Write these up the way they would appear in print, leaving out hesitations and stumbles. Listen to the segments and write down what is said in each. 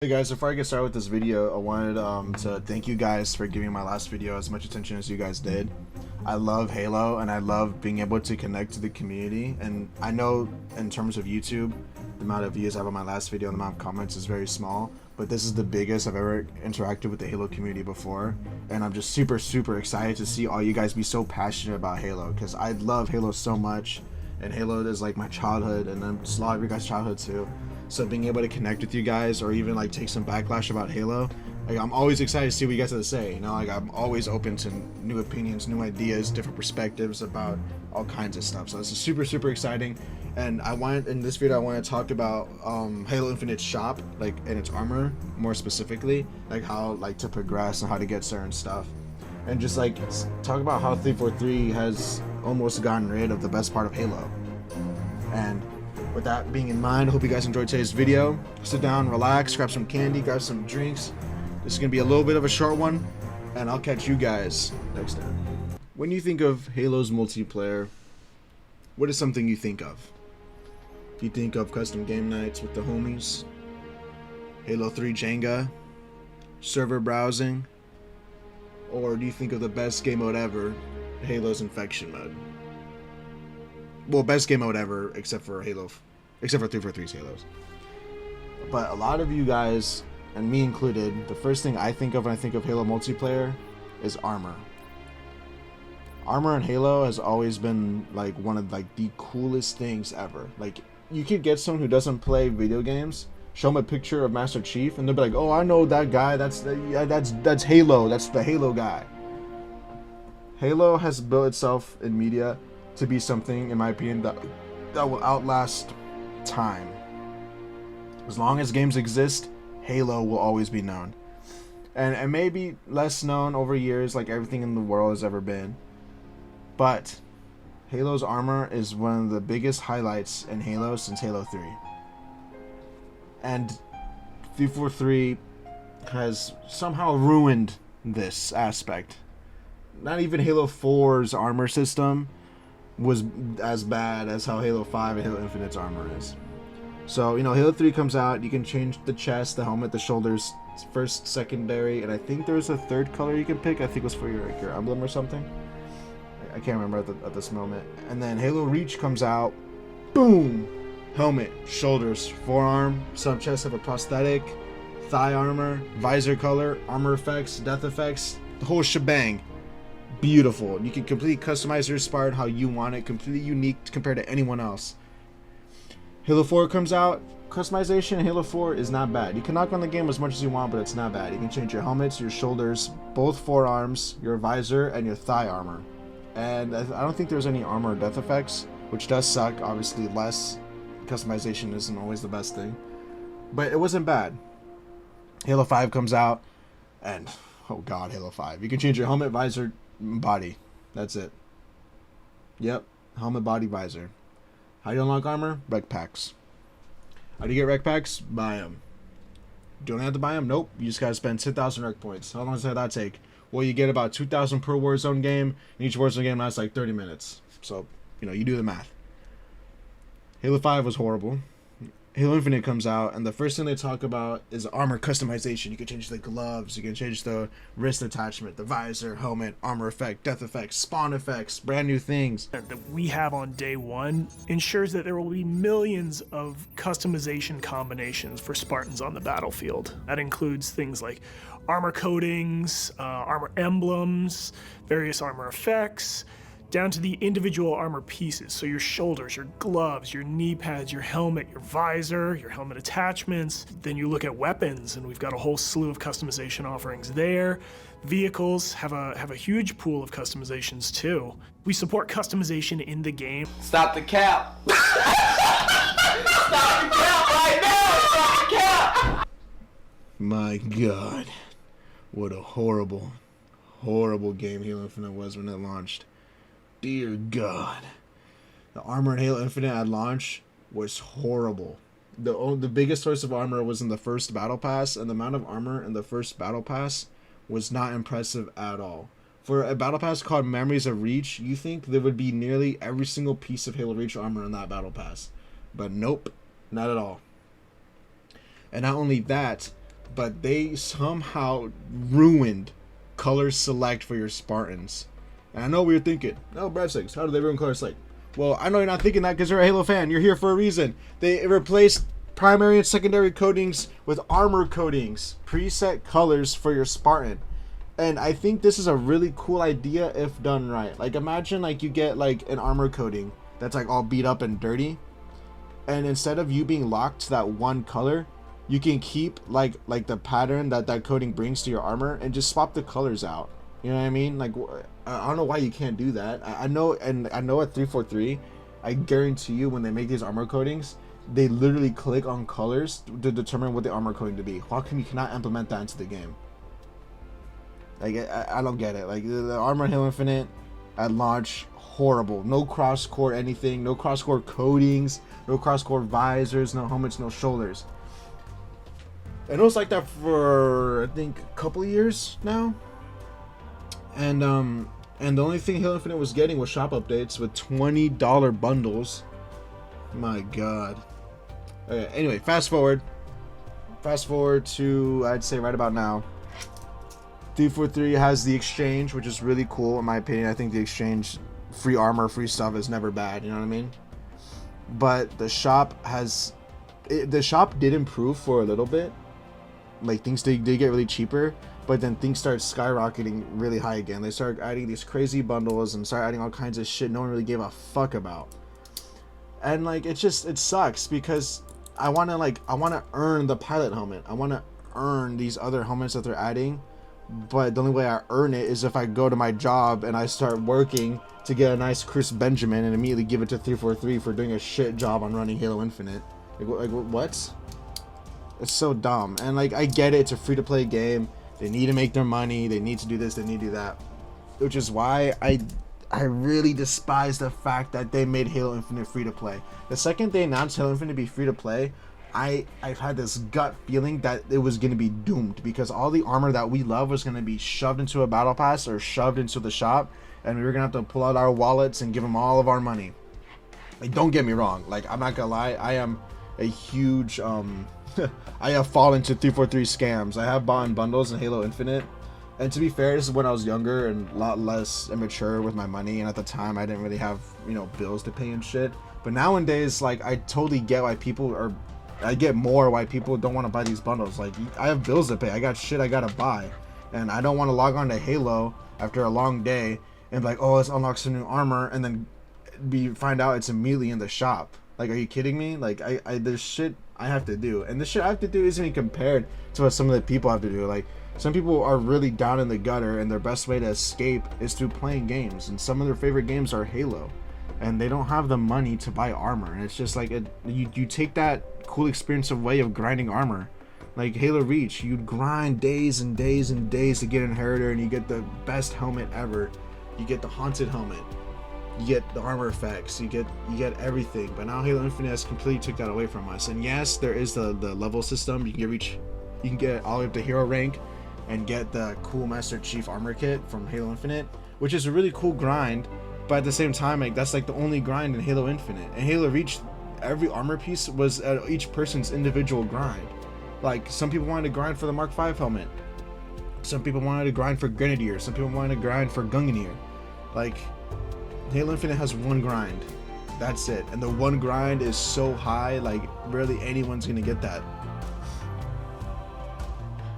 Hey guys, before I get started with this video, I wanted to thank you guys for giving my last video as much attention as you guys did. I love Halo and I love being able to connect to the community, and I know in terms of YouTube, the amount of views I have on my last video and the amount of comments is very small, but this is the biggest I've ever interacted with the Halo community before, and I'm just super excited to see all you guys be so passionate about Halo, because I love Halo so much, and Halo is like my childhood, and then a lot of your guys' childhood too. So being able to connect with you guys, or even like take some backlash about Halo, like I'm always excited to see what you guys have to say. You know, like I'm always open to new opinions, new ideas, different perspectives about all kinds of stuff. So this is super exciting. And in this video I want to talk about Halo Infinite's shop, like, and its armor more specifically, like how like to progress and how to get certain stuff, and just like talk about how 343 has almost gotten rid of the best part of Halo. And with that being in mind, I hope you guys enjoyed today's video. Sit down, relax, grab some candy, grab some drinks. This is going to be a little bit of a short one, and I'll catch you guys next time. When you think of Halo's multiplayer, what is something you think of? Do you think of custom game nights with the homies? Halo 3 Jenga? Server browsing? Or do you think of the best game mode ever, Halo's Infection mode? Well, best game mode ever, except for 343's Halos. But a lot of you guys, and me included, the first thing I think of when I think of Halo multiplayer is armor. Armor in Halo has always been like one of like the coolest things ever. Like, you could get someone who doesn't play video games, show them a picture of Master Chief, and they'll be like, "Oh, I know that guy. That's Halo. That's the Halo guy." Halo has built itself in media to be something, in my opinion, that will outlast time. As long as games exist, Halo will always be known. And it may be less known over years, like everything in the world has ever been. But Halo's armor is one of the biggest highlights in Halo since Halo 3. And 343 has somehow ruined this aspect. Not even Halo 4's armor system was as bad as how Halo 5 and Halo Infinite's armor is. So, you know, Halo 3 comes out, you can change the chest, the helmet, the shoulders, first, secondary, and I think there's a third color you can pick. I think it was for your emblem or something. I can't remember at this moment. And then Halo Reach comes out, boom! Helmet, shoulders, forearm, some chests have a prosthetic, thigh armor, visor color, armor effects, death effects, the whole shebang. Beautiful. You can completely customize your Spire how you want it, completely unique compared to anyone else. Halo 4 comes out, customization in Halo 4 is not bad. You can knock on the game as much as you want, but it's not bad. You can change your helmets, your shoulders, both forearms, your visor, and your thigh armor. And I don't think there's any armor or death effects, which does suck. Obviously, less customization isn't always the best thing, but it wasn't bad. Halo 5 comes out, and oh god, Halo 5. You can change your helmet, visor, body. That's it. Yep. Helmet, body, visor. How do you unlock armor? Rec packs. How do you get rec packs? Buy them. Don't have to buy them? Nope. You just gotta spend 10,000 rec points. How long does that take? Well, you get about 2,000 per Warzone game, and each Warzone game lasts like 30 minutes. So, you know, you do the math. Halo 5 was horrible. Halo Infinite comes out, and the first thing they talk about is armor customization. You can change the gloves, you can change the wrist attachment, the visor, helmet, armor effect, death effects, spawn effects, brand new things that we have on day one ensures that there will be millions of customization combinations for Spartans on the battlefield. That includes things like armor coatings, armor emblems, various armor effects, down to the individual armor pieces. So your shoulders, your gloves, your knee pads, your helmet, your visor, your helmet attachments. Then you look at weapons, and we've got a whole slew of customization offerings there. Vehicles have a huge pool of customizations too. We support customization in the game. Stop the cap! Stop the cap right now! Stop the cap! My god. What a horrible game Halo Infinite was when it launched. Dear God, the armor in Halo Infinite at launch was horrible. The biggest source of armor was in the first battle pass, and the amount of armor in the first battle pass was not impressive at all. For a battle pass called Memories of Reach, you think there would be nearly every single piece of Halo Reach armor in that battle pass, but nope, not at all. And not only that, but they somehow ruined color select for your Spartans. And I know what you're thinking, no, Brad Six, how did they ruin color select? Well, I know you're not thinking that because you're a Halo fan. You're here for a reason. They replaced primary and secondary coatings with armor coatings, preset colors for your Spartan. And I think this is a really cool idea if done right. Like, imagine like you get like an armor coating that's like all beat up and dirty, and instead of you being locked to that one color, you can keep like the pattern that coating brings to your armor and just swap the colors out. You know what I mean? Like, I don't know why you can't do that. I know at 343, I guarantee you when they make these armor coatings, they literally click on colors to determine what the armor coating to be. How come you cannot implement that into the game? Like, I don't get it. Like, the armor in Halo Infinite at launch, horrible. No cross-core anything, no cross-core coatings, no cross-core visors, no helmets, no shoulders. And it was like that for, I think, a couple of years now. And the only thing Halo Infinite was getting was shop updates with $20 bundles. My God. Okay, anyway, fast forward to, I'd say right about now. 343 has the exchange, which is really cool in my opinion. I think the exchange, free armor, free stuff is never bad, you know what I mean? But the shop did improve for a little bit. Like, things did get really cheaper, but then things started skyrocketing really high again. They started adding these crazy bundles and started adding all kinds of shit no one really gave a fuck about. And like, it sucks because I want to earn the pilot helmet. I want to earn these other helmets that they're adding, but the only way I earn it is if I go to my job and I start working to get a nice Chris Benjamin and immediately give it to 343 for doing a shit job on running Halo Infinite. Like what? It's so dumb. And like, I get it, it's a free-to-play game. They need to make their money. They need to do this. They need to do that. Which is why I really despise the fact that they made Halo Infinite free-to-play. The second they announced Halo Infinite to be free-to-play, I've had this gut feeling that it was going to be doomed, because all the armor that we love was going to be shoved into a battle pass or shoved into the shop, and we were going to have to pull out our wallets and give them all of our money. Like, don't get me wrong. Like, I'm not going to lie. I am a huge... I have fallen to 343 scams. I have bought in bundles in Halo Infinite, and to be fair, this is when I was younger and a lot less immature with my money, and at the time I didn't really have, you know, bills to pay and shit. But nowadays, like, I totally get why people are... I get more why people don't want to buy these bundles. Like, I have bills to pay. I got shit I gotta buy, and I don't want to log on to Halo after a long day and be like, oh, let's unlock some new armor, and then find out it's immediately in the shop. Like, are you kidding me? Like, there's shit I have to do, and the shit I have to do isn't even compared to what some of the people have to do. Like, some people are really down in the gutter, and their best way to escape is through playing games, and some of their favorite games are Halo, and they don't have the money to buy armor. And it's just like, you take that cool experience away of grinding armor. Like Halo Reach, you'd grind days and days and days to get Inheritor, and you get the best helmet ever. You get the Haunted helmet, you get the armor effects, you get everything. But now Halo Infinite has completely took that away from us. And yes, there is the level system. You can get all the way up to hero rank and get the cool Master Chief armor kit from Halo Infinite, which is a really cool grind. But at the same time, like, that's like the only grind in Halo Infinite. And Halo Reach, every armor piece was each person's individual grind. Like, some people wanted to grind for the Mark V helmet, some people wanted to grind for Grenadier, some people wanted to grind for Gungnir. Like, Halo Infinite has one grind, that's it, and the one grind is so high, like, barely anyone's gonna get that.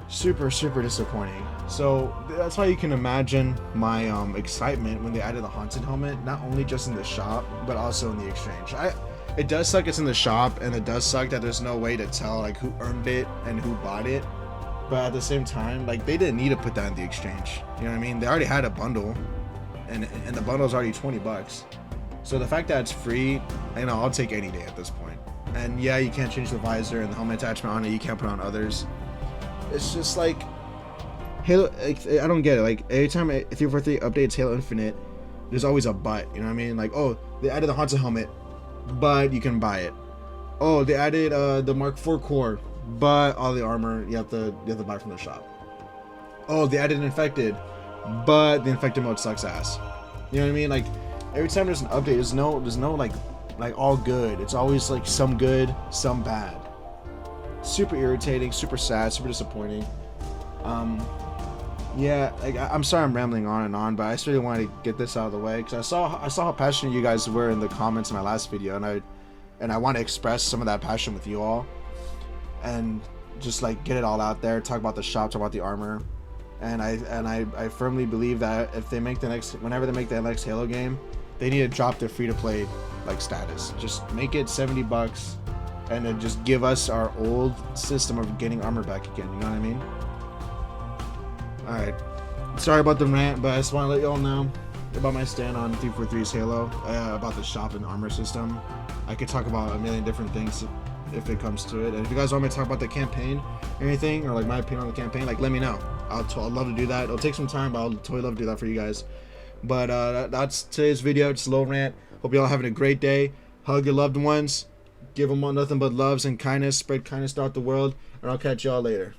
Super disappointing. So that's why you can imagine my excitement when they added the Haunted helmet, not only just in the shop but also in the exchange. It does suck it's in the shop, and it does suck that there's no way to tell like who earned it and who bought it, but at the same time, like, they didn't need to put that in the exchange. You know what I mean? They already had a bundle, and the bundle's already $20. So the fact that it's free, you know, I'll take any day at this point. And yeah, you can't change the visor and the helmet attachment on it, you can't put on others. It's just like Halo, like, I don't get it. Like, every time 343 updates Halo Infinite, there's always a but, you know what I mean? Like, oh, they added the Haunted helmet, but you can buy it. Oh, they added the Mark IV core, but all the armor you have to buy from the shop. Oh, they added Infected, but the Infected mode sucks ass. You know what I mean? Like, every time there's an update, there's no like all good. It's always like some good, some bad. super irritating, super sad, super disappointing. Yeah, like, I'm sorry I'm rambling on and on, but I just really wanted to get this out of the way because I saw how passionate you guys were in the comments in my last video, and I want to express some of that passion with you all, and just like get it all out there, talk about the shop, talk about the armor, and I firmly believe that if they make whenever they make the next Halo game, they need to drop their free-to-play like status. Just make it $70, and then just give us our old system of getting armor back again. You know what I mean? Alright, sorry about the rant, but I just want to let you all know about my stand on 343's Halo, about the shop and armor system. I could talk about a million different things if it comes to it, and if you guys want me to talk about the campaign or anything, or like my opinion on the campaign, like let me know. I'd love to do that. It'll take some time, but I'll totally love to do that for you guys. But that's today's video, just a little rant. Hope you all having a great day. Hug your loved ones, give them all nothing but loves and kindness, spread kindness throughout the world, and I'll catch y'all later.